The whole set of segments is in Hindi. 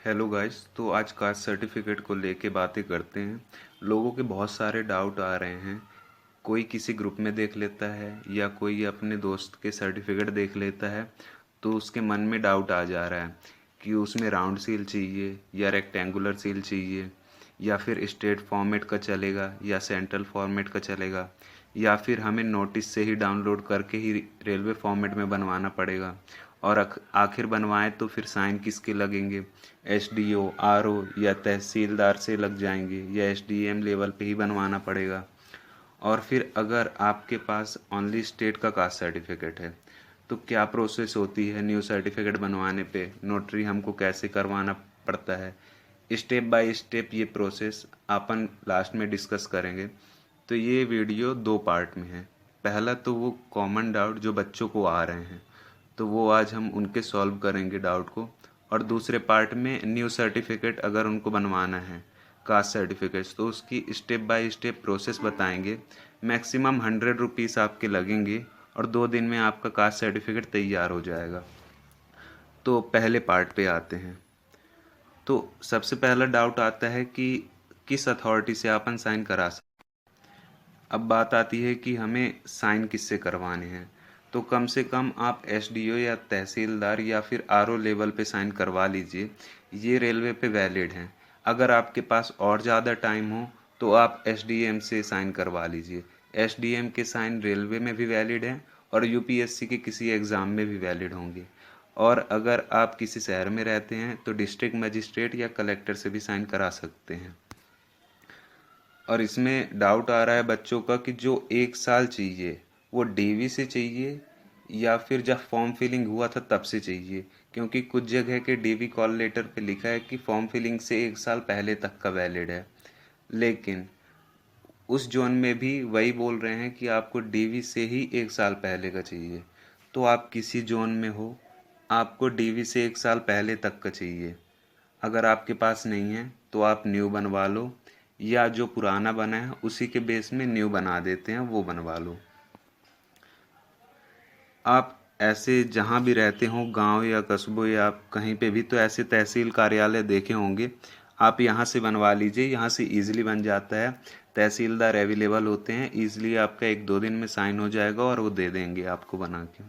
Hello guys. तो आज कास्ट सर्टिफिकेट को लेके बातें करते हैं। लोगों के बहुत सारे डाउट आ रहे हैं। कोई किसी ग्रुप में देख लेता है या कोई अपने दोस्त के सर्टिफिकेट देख लेता है, तो उसके मन में डाउट आ जा रहा है कि उसमें राउंड सील चाहिए या रेक्टेंगुलर सील चाहिए, या फिर स्टेट फॉर्मेट का चलेगा या सेंट्रल फॉर्मेट का चलेगा, या फिर हमें नोटिस से ही डाउनलोड करके ही रेलवे फॉर्मेट में बनवाना पड़ेगा। और आखिर बनवाएं तो फिर साइन किसके लगेंगे, एसडीओ, आरओ या तहसीलदार से लग जाएंगे, या एसडीएम लेवल पे ही बनवाना पड़ेगा। और फिर अगर आपके पास ओनली स्टेट का कास्ट सर्टिफिकेट है तो क्या प्रोसेस होती है न्यू सर्टिफिकेट बनवाने पे, नोटरी हमको कैसे करवाना पड़ता है। स्टेप बाय स्टेप ये प्रोसेस अपन लास्ट में डिस्कस करेंगे। तो ये वीडियो दो पार्ट में है। पहला तो वो कॉमन डाउट जो बच्चों को आ रहे हैं, तो वो आज हम उनके सॉल्व करेंगे डाउट को। और दूसरे पार्ट में न्यू सर्टिफिकेट अगर उनको बनवाना है कास्ट सर्टिफिकेट्स, तो उसकी स्टेप बाय स्टेप प्रोसेस बताएंगे। मैक्सिमम 100 रुपीज़ आपके लगेंगे और 2 दिन में आपका कास्ट सर्टिफिकेट तैयार हो जाएगा। तो पहले पार्ट पे आते हैं। तो सबसे पहला डाउट आता है कि किस अथॉरिटी से अपन साइन करा सकते। अब बात आती है कि हमें साइन किससे करवाने हैं। तो कम से कम आप एसडीओ या तहसीलदार या फिर आरओ लेवल पे साइन करवा लीजिए। ये रेलवे पे वैलिड हैं। अगर आपके पास और ज़्यादा टाइम हो तो आप एसडीएम से साइन करवा लीजिए। एसडीएम के साइन रेलवे में भी वैलिड हैं और यूपीएससी के किसी एग्ज़ाम में भी वैलिड होंगे। और अगर आप किसी शहर में रहते हैं तो डिस्ट्रिक्ट मजिस्ट्रेट या कलेक्टर से भी साइन करा सकते हैं। और इसमें डाउट आ रहा है बच्चों का कि जो 1 साल चाहिए वो डीवी से चाहिए या फिर जब फॉर्म फिलिंग हुआ था तब से चाहिए, क्योंकि कुछ जगह के डीवी कॉल लेटर पे लिखा है कि फॉर्म फिलिंग से 1 साल पहले तक का वैलिड है। लेकिन उस जोन में भी वही बोल रहे हैं कि आपको डीवी से ही 1 साल पहले का चाहिए। तो आप किसी जोन में हो, आपको डीवी से 1 साल पहले तक का चाहिए। अगर आपके पास नहीं है तो आप न्यू बनवा लो, या जो पुराना बना है उसी के बेस में न्यू बना देते हैं, वो बनवा लो। आप ऐसे जहाँ भी रहते हो, गांव या कस्बों या आप कहीं पे भी, तो ऐसे तहसील कार्यालय देखे होंगे। आप यहाँ से बनवा लीजिए, यहाँ से इजीली बन जाता है। तहसीलदार अवेलेबल होते हैं, इजीली आपका 1-2 दिन में साइन हो जाएगा और वो दे देंगे आपको बना के।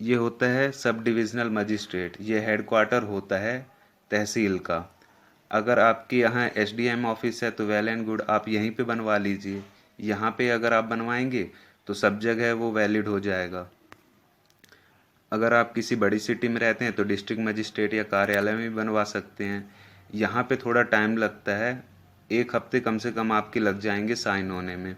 ये होता है सब डिविजनल मजिस्ट्रेट, ये हेडक्वार्टर होता है तहसील का। अगर आपके यहाँ एसडीएम ऑफिस है तो वेल एंड गुड, आप यहीं पे बनवा लीजिए। यहाँ पे अगर आप बनवाएंगे तो सब जगह वो वैलिड हो जाएगा। अगर आप किसी बड़ी सिटी में रहते हैं तो डिस्ट्रिक्ट मजिस्ट्रेट या कार्यालय में भी बनवा सकते हैं। यहाँ पे थोड़ा टाइम लगता है, 1 हफ्ते कम से कम आपके लग जाएंगे साइन होने में।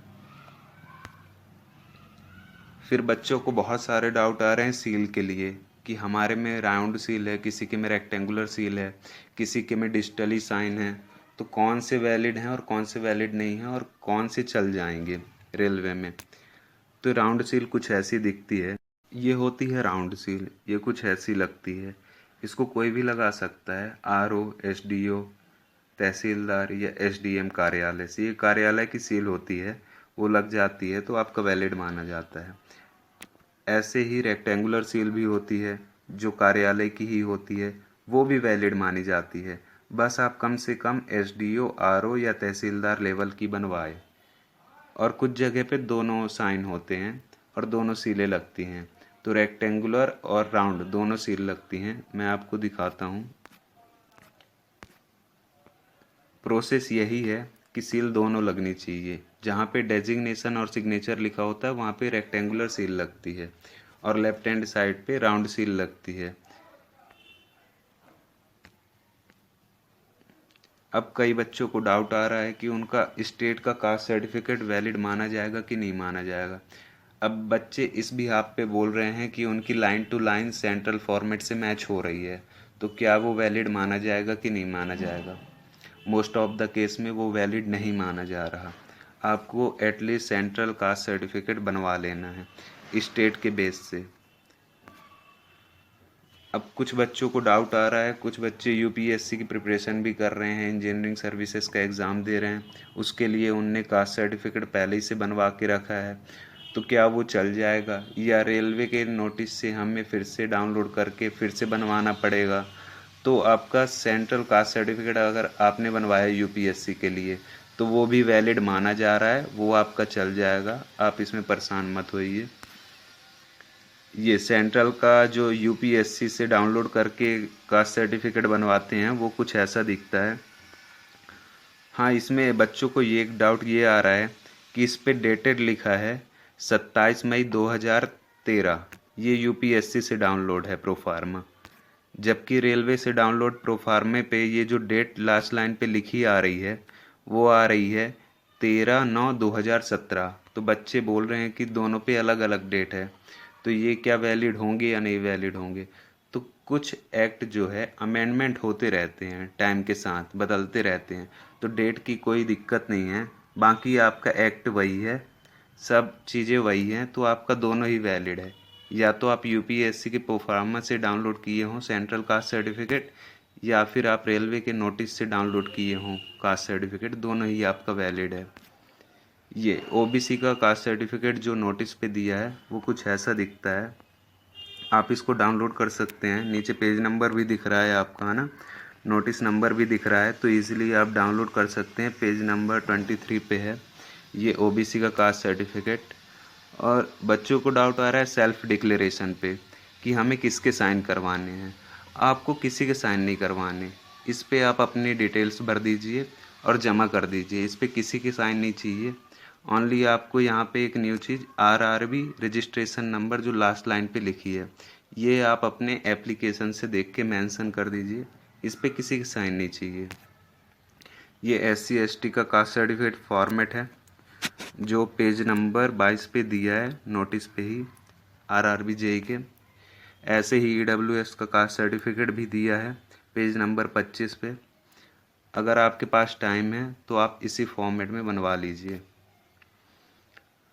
फिर बच्चों को बहुत सारे डाउट आ रहे हैं सील के लिए, कि हमारे में राउंड सील है, किसी के में रेक्टेंगुलर सील है, किसी के में डिजिटली साइन है। तो कौन से वैलिड हैं और कौन से वैलिड नहीं हैं और कौन से चल जाएंगे रेलवे में। तो राउंड सील कुछ ऐसी दिखती है। ये होती है राउंड सील, ये कुछ ऐसी लगती है। इसको कोई भी लगा सकता है, आरओ, एसडीओ, तहसीलदार या एसडीएम कार्यालय से। ये कार्यालय की सील होती है, वो लग जाती है तो आपका वैलिड माना जाता है। ऐसे ही रेक्टेंगुलर सील भी होती है जो कार्यालय की ही होती है, वो भी वैलिड मानी जाती है। बस आप कम से कम एसडीओ, आरओ या तहसीलदार लेवल की बनवाए। और कुछ जगह पे दोनों साइन होते हैं और दोनों सीलें लगती हैं। तो रेक्टेंगुलर और राउंड दोनों सील लगती हैं। मैं आपको दिखाता हूँ। प्रोसेस यही है कि सील दोनों लगनी चाहिए। जहाँ पे डेजिग्नेशन और सिग्नेचर लिखा होता है वहाँ पे रेक्टेंगुलर सील लगती है और लेफ्ट हैंड साइड पे राउंड सील लगती है। अब कई बच्चों को डाउट आ रहा है कि उनका स्टेट का कास्ट सर्टिफिकेट वैलिड माना जाएगा कि नहीं माना जाएगा। अब बच्चे इस भी आप पे बोल रहे हैं कि उनकी line to line central format से मैच हो रही है, तो क्या वो वैलिड माना जाएगा कि नहीं माना जाएगा। मोस्ट ऑफ द केस में वो वैलिड नहीं माना जा रहा। आपको एटलीस्ट सेंट्रल कास्ट सर्टिफिकेट बनवा लेना है स्टेट के बेस से। अब कुछ बच्चों को डाउट आ रहा है, कुछ बच्चे यूपीएससी की प्रिपरेशन भी कर रहे हैं, इंजीनियरिंग सर्विसेज का एग्ज़ाम दे रहे हैं, उसके लिए उनने कास्ट सर्टिफिकेट पहले ही से बनवा के रखा है। तो क्या वो चल जाएगा, या रेलवे के नोटिस से हमें फिर से डाउनलोड करके फिर से बनवाना पड़ेगा। तो आपका सेंट्रल कास्ट सर्टिफिकेट अगर आपने बनवाया यूपीएससी के लिए तो वो भी वैलिड माना जा रहा है, वो आपका चल जाएगा, आप इसमें परेशान मत होइए। ये सेंट्रल का जो यूपीएससी से डाउनलोड करके कास्ट सर्टिफिकेट बनवाते हैं वो कुछ ऐसा दिखता है। हाँ, इसमें बच्चों को ये एक डाउट ये आ रहा है कि इस पे डेटेड लिखा है 27 मई 2013। ये यूपीएससी से डाउनलोड है प्रोफार्मा, जबकि रेलवे से डाउनलोड प्रोफार्मे पे ये जो डेट लास्ट लाइन पे लिखी आ रही है वो आ रही है 13/9/2017। तो बच्चे बोल रहे हैं कि दोनों पे अलग अलग डेट है, तो ये क्या वैलिड होंगे या नहीं वैलिड होंगे। तो कुछ एक्ट जो है अमेंडमेंट होते रहते हैं, टाइम के साथ बदलते रहते हैं, तो डेट की कोई दिक्कत नहीं है। बाकी आपका एक्ट वही है, सब चीज़ें वही हैं, तो आपका दोनों ही वैलिड है। या तो आप यूपीएससी के प्रोफार्मा से डाउनलोड किए हों सेंट्रल कास्ट सर्टिफिकेट, या फिर आप रेलवे के नोटिस से डाउनलोड किए हों कास्ट सर्टिफिकेट, दोनों ही आपका वैलिड है। ये ओबीसी का कास्ट सर्टिफिकेट जो नोटिस पे दिया है वो कुछ ऐसा दिखता है, आप इसको डाउनलोड कर सकते हैं। नीचे पेज नंबर भी दिख रहा है आपका, है ना, नोटिस नंबर भी दिख रहा है, तो इजीली आप डाउनलोड कर सकते हैं। पेज नंबर 23 पे है ये ओबीसी का कास्ट सर्टिफिकेट। और बच्चों को डाउट आ रहा है सेल्फ डिक्लेरेशन पे कि हमें किसके साइन करवाने हैं। आपको किसी के साइन नहीं करवाने, इस पे आप अपनी डिटेल्स भर दीजिए और जमा कर दीजिए, इस पे किसी के साइन नहीं चाहिए। ओनली आपको यहाँ पे एक न्यू चीज़ आरआरबी रजिस्ट्रेशन नंबर जो लास्ट लाइन पे लिखी है ये आप अपने एप्लीकेशन से देख के मेंशन कर दीजिए, इस पे किसी के साइन नहीं चाहिए। ये SC/ST का कास्ट सर्टिफिकेट फॉर्मेट है जो पेज नंबर 22 पे दिया है नोटिस पे ही आरआरबी जेई के। ऐसे ही EWS का कास्ट सर्टिफिकेट भी दिया है पेज नंबर 25 पे। अगर आपके पास टाइम है तो आप इसी फॉर्मेट में बनवा लीजिए।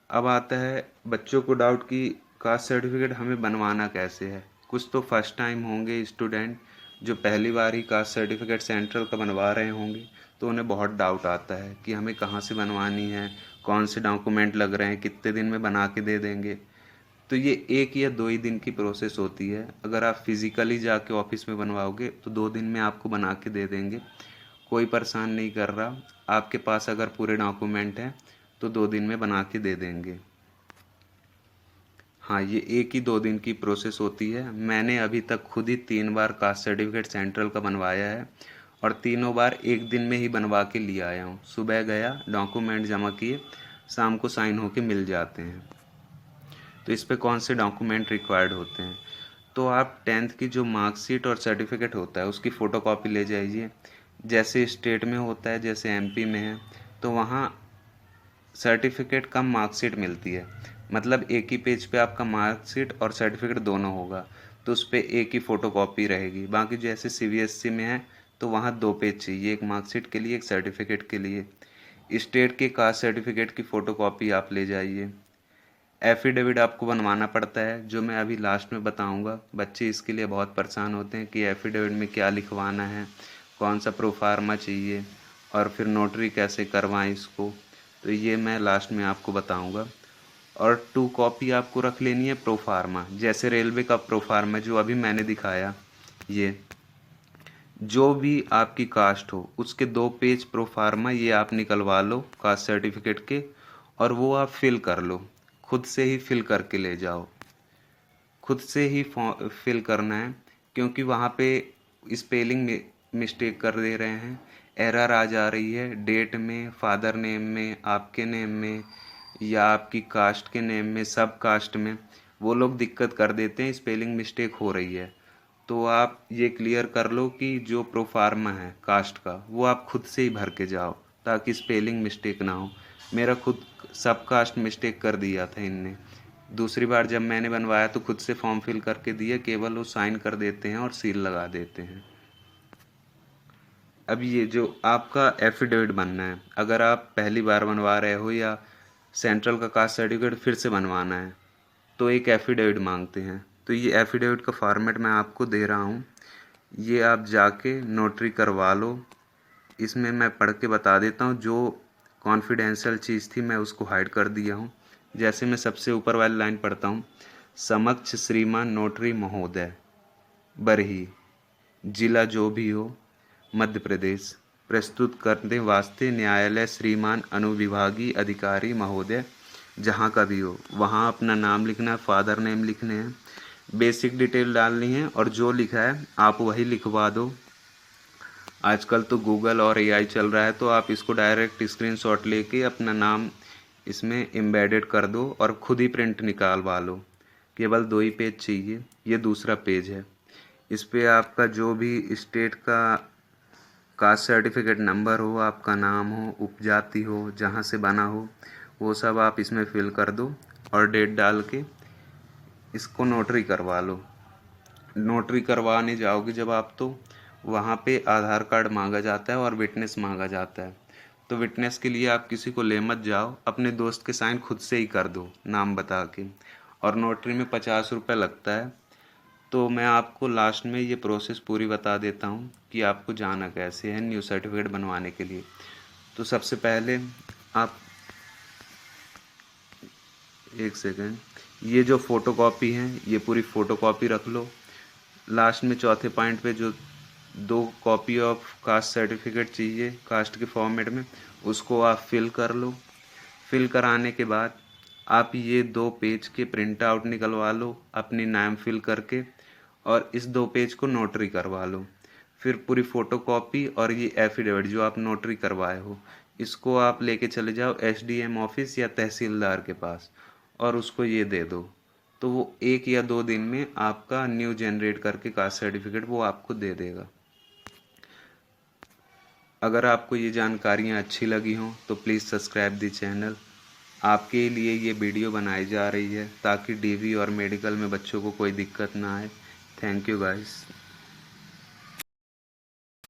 अब आता है बच्चों को डाउट कि कास्ट सर्टिफिकेट हमें बनवाना कैसे है। कुछ तो फर्स्ट टाइम होंगे स्टूडेंट जो पहली बार ही कास्ट सर्टिफिकेट सेंट्रल का बनवा रहे होंगे, तो उन्हें बहुत डाउट आता है कि हमें कहाँ से बनवानी है, कौन से डॉक्यूमेंट लग रहे हैं, कितने दिन में बना के दे देंगे। तो ये 1 या 2 ही दिन की प्रोसेस होती है। अगर आप फिज़िकली जाके ऑफिस में बनवाओगे तो 2 दिन में आपको बना के दे देंगे, कोई परेशान नहीं कर रहा। आपके पास अगर पूरे डॉक्यूमेंट हैं तो 2 दिन में बना के दे देंगे। हाँ, ये 1 ही 2 दिन की प्रोसेस होती है। मैंने अभी तक खुद ही 3 बार कास्ट सर्टिफिकेट सेंट्रल का बनवाया है और तीनों बार 1 दिन में ही बनवा के ले आया हूँ। सुबह गया, डॉक्यूमेंट जमा किए, शाम को साइन होके मिल जाते हैं। तो इस पे कौन से डॉक्यूमेंट रिक्वायर्ड होते हैं, तो आप 10th की जो मार्कशीट और सर्टिफिकेट होता है उसकी फ़ोटोकॉपी ले जाइए। जैसे स्टेट में होता है, जैसे एमपी में है, तो वहाँ सर्टिफिकेट कम मार्कशीट मिलती है। मतलब एक ही पेज पे आपका मार्कशीट और सर्टिफिकेट दोनों होगा, तो उस पर एक ही फ़ोटोकॉपी रहेगी। बाकी जैसे सीबीएसई में है तो वहाँ 2 पेज चाहिए, एक मार्कशीट के लिए, एक सर्टिफिकेट के लिए। स्टेट के कास्ट सर्टिफिकेट की फ़ोटोकॉपी आप ले जाइए। एफिडेविट आपको बनवाना पड़ता है, जो मैं अभी लास्ट में बताऊंगा। बच्चे इसके लिए बहुत परेशान होते हैं कि एफिडेविट में क्या लिखवाना है, कौन सा प्रोफार्मा चाहिए और फिर नोटरी कैसे करवाएं इसको, तो ये मैं लास्ट में आपको बताऊंगा। और 2 कॉपी आपको रख लेनी है प्रोफार्मा, जैसे रेलवे का प्रोफार्मा जो अभी मैंने दिखाया। ये जो भी आपकी कास्ट हो उसके 2 पेज प्रोफार्मा ये आप निकलवा लो कास्ट सर्टिफिकेट के, और वो आप फिल कर लो, खुद से ही फिल करके ले जाओ। खुद से ही फिल करना है, क्योंकि वहाँ पे स्पेलिंग मिस्टेक कर दे रहे हैं, एरर आ जा रही है डेट में, फादर नेम में, आपके नेम में, या आपकी कास्ट के नेम में, सब कास्ट में। वो लोग दिक्कत कर देते हैं, स्पेलिंग मिस्टेक हो रही है। तो आप ये क्लियर कर लो कि जो प्रोफार्मा है कास्ट का वो आप खुद से ही भर के जाओ, ताकि स्पेलिंग मिस्टेक ना हो। मेरा खुद सब कास्ट मिस्टेक कर दिया था इनने। दूसरी बार जब मैंने बनवाया तो खुद से फॉर्म फिल करके दिए, केवल वो साइन कर देते हैं और सील लगा देते हैं। अब ये जो आपका एफिडेविट बनना है, अगर आप पहली बार बनवा रहे हो या सेंट्रल का कास्ट सर्टिफिकेट फिर से बनवाना है, तो एक एफिडेविट मांगते हैं। तो ये एफिडेविट का फॉर्मेट मैं आपको दे रहा हूँ, ये आप जाके नोटरी करवा लो। इसमें मैं पढ़ के बता देता हूँ, जो कॉन्फिडेंशियल चीज़ थी मैं उसको हाइड कर दिया हूँ। जैसे मैं सबसे ऊपर वाली लाइन पढ़ता हूँ, समक्ष श्रीमान नोटरी महोदय बरही, जिला जो भी हो, मध्य प्रदेश, प्रस्तुत करने वास्ते न्यायालय श्रीमान अनुविभागीय अधिकारी महोदय, जहाँ का भी हो वहाँ अपना नाम लिखना है, फादर नेम लिखने हैं, बेसिक डिटेल डालनी है और जो लिखा है आप वही लिखवा दो। आजकल तो गूगल और एआई चल रहा है, तो आप इसको डायरेक्ट स्क्रीनशॉट लेके अपना नाम इसमें एम्बेडेड कर दो और खुद ही प्रिंट निकालवा लो। केवल 2 ही पेज चाहिए। ये दूसरा पेज है। इस पे आपका जो भी स्टेट का कास्ट सर्टिफिकेट नंबर हो, आपका नाम हो, उपजाति हो, जहाँ से बना हो, वो सब आप इसमें फिल कर दो और डेट डाल के इसको नोटरी करवा लो। नोटरी करवाने जाओगे जब आप, तो वहाँ पे आधार कार्ड मांगा जाता है और विटनेस मांगा जाता है। तो विटनेस के लिए आप किसी को ले मत जाओ, अपने दोस्त के साइन खुद से ही कर दो नाम बता के। और नोटरी में 50 रुपये लगता है। तो मैं आपको लास्ट में ये प्रोसेस पूरी बता देता हूँ कि आपको जाना कैसे है न्यू सर्टिफिकेट बनवाने के लिए। तो सबसे पहले आप, एक सेकेंड, ये जो फ़ोटोकॉपी है ये पूरी फ़ोटोकॉपी रख लो। लास्ट में चौथे पॉइंट पे जो 2 कॉपी ऑफ कास्ट सर्टिफिकेट चाहिए कास्ट के फॉर्मेट में, उसको आप फिल कर लो। फिल कराने के बाद आप ये 2 पेज के प्रिंट आउट निकलवा लो अपनी नाम फिल करके, और इस 2 पेज को नोटरी करवा लो। फिर पूरी फ़ोटोकॉपी और ये एफिडेविट जो आप नोटरी करवाए हो, इसको आप लेके चले जाओ एसडीएम ऑफिस या तहसीलदार के पास और उसको ये दे दो। तो वो 1 या 2 दिन में आपका न्यू जनरेट करके कास्ट सर्टिफिकेट वो आपको दे देगा। अगर आपको ये जानकारियाँ अच्छी लगी हों तो प्लीज़ सब्सक्राइब दी चैनल। आपके लिए ये वीडियो बनाई जा रही है ताकि डीवी और मेडिकल में बच्चों को कोई दिक्कत ना आए। Thank you guys.